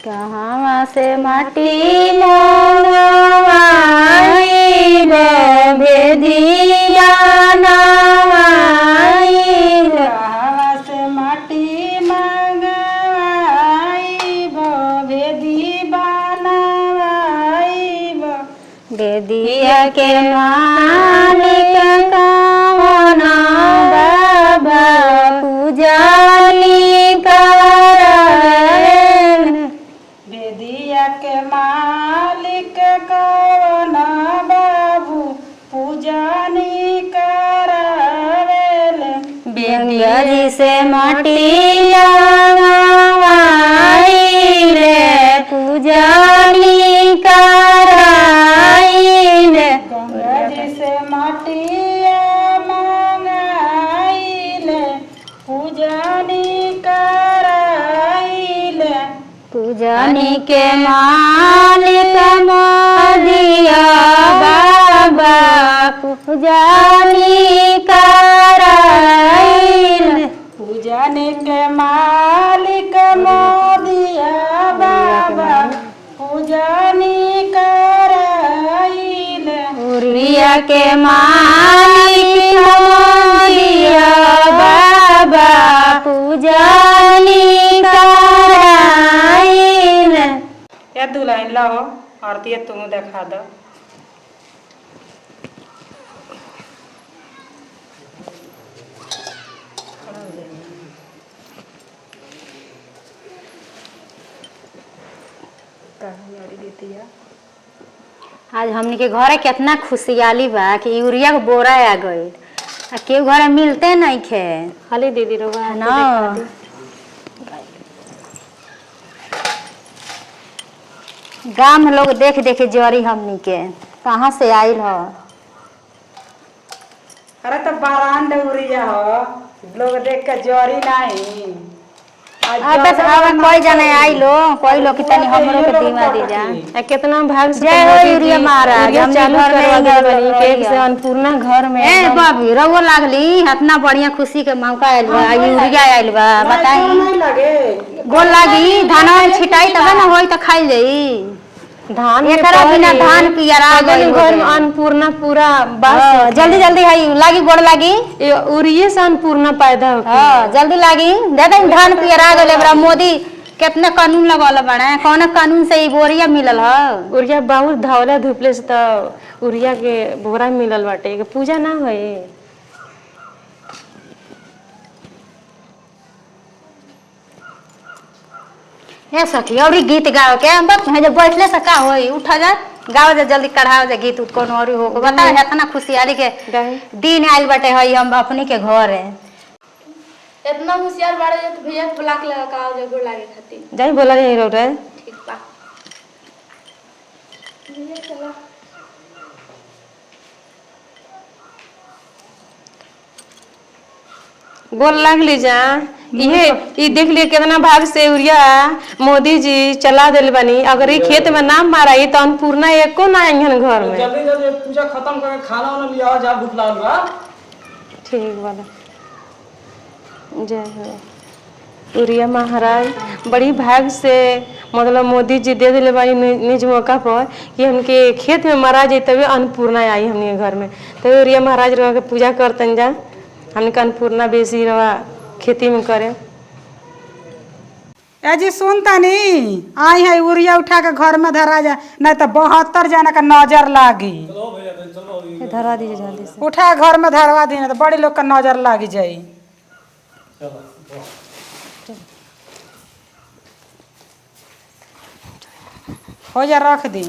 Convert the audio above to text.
कहवा से माटी मंगवाइब भेदिया नवाइब। कहवा से माटी मंगवाइब भेदी बनवाइब। भेदिया के मालिक कवन बाबा पूजनी करन। भेदिया के मालिक कवन बाबू पूजनी करवेल। बेंगरी से माटी मंगवाइले पूजनी कराइले। गंगा जी से माटिया मंगाइले पूजनी कराइले। पूजनी के मालिक मोदिया बाबा पूजनी कराइले। पूजनी के मालिक मोदिया बाबा पूजनी कराइले। उरिया के मालिक मोदिया बाबा पूजनी कराइले। या दुल्हन लो आरती तुम देखा दो। आज हमनी के घरे कितना खुशहाली बा कि यूरिया के बोरा आ गई। केहू घरे मिलते नहीं खे खाली दीदी रोगा ना। गांव में लोग देख देख जरी हमनी के कहाँ से आइल ह। अरे तो बारान डोरिया हो लोग देख के जरी नहीं। कोई जाने आइलो कोई लोग तनी हमरो के दीवा दी जा। कितना भाग से जय हो यूरिया महाराज। हम चालू घर करवा में देली केक से अन्नपूर्णा घर में ए बाबी रवो लागली इतना बढ़िया खुशी के मौका आइल बा यूरिया आइल बा बताई नहीं लगे गोल लागी धानवा छिटाई तब ना होई त खाई जाई। धान में एकरा बिना धान पियरा गइल घर में अन्नपूर्णा पूरा बास जल्दी जल्दी हाई लागी गोड़ लागी उरिये से अन्नपूर्णा पैदा हो। हां जल्दी लागी दे दे धान पियरा गइल। हमरा मोदी कितना कानून लगल बाड़े कौन कानून से ई बोरिया मिलल ह। उरिया बहुत धावला धुपले से तो उरिया के बोरा मिलल बाटे के पूजा ना होई। हे सखी और गीत गाओ के बस जब बैठले से का होई उठ जा गाओ जा जल्दी कढ़ाओ जा गीत उत कोनो और हो बता इतना खुशहाली के दिन आइल बाटे हई हम अपनी के घर है। इतना होशियार बाड़े तो भैया ब्लॉक लगा का जगह लागे खातिर जाई बोला जाई रोटे ठीक बा। भैया चला गोल लागली जा इहे ई देख लिए कितना भाग से उरिया मोदी जी चला दिल बनी। अगर ई खेत में नाम माराई तो अन्नपूर्णा एको ना आइहन घर में। जल्दी जल्दी पूजा खत्म करके खाना वाना लिया जा भूख लागल बा। ठीक वाला जय हो उरिया महाराज बड़ी भाग से मतलब मोदी जी दे दिले बानी निज मौका पर कि हमके खेत में मरा जाए तभी अन्नपूर्णा आई हमने घर में। तभी उरिया महाराज रह के पूजा करतन जा हमने अन्नपूर्णा बेसी रहा खेती में करे। जी सुनता नहीं आई है उरिया उठा के घर में धरा जा नहीं तो 72 जना का नजर लागी। धरा दीजिए जल्दी से उठा घर में धरवा दी नहीं तो बड़ी लोग का नजर लागी जाई। हो जा रख दी।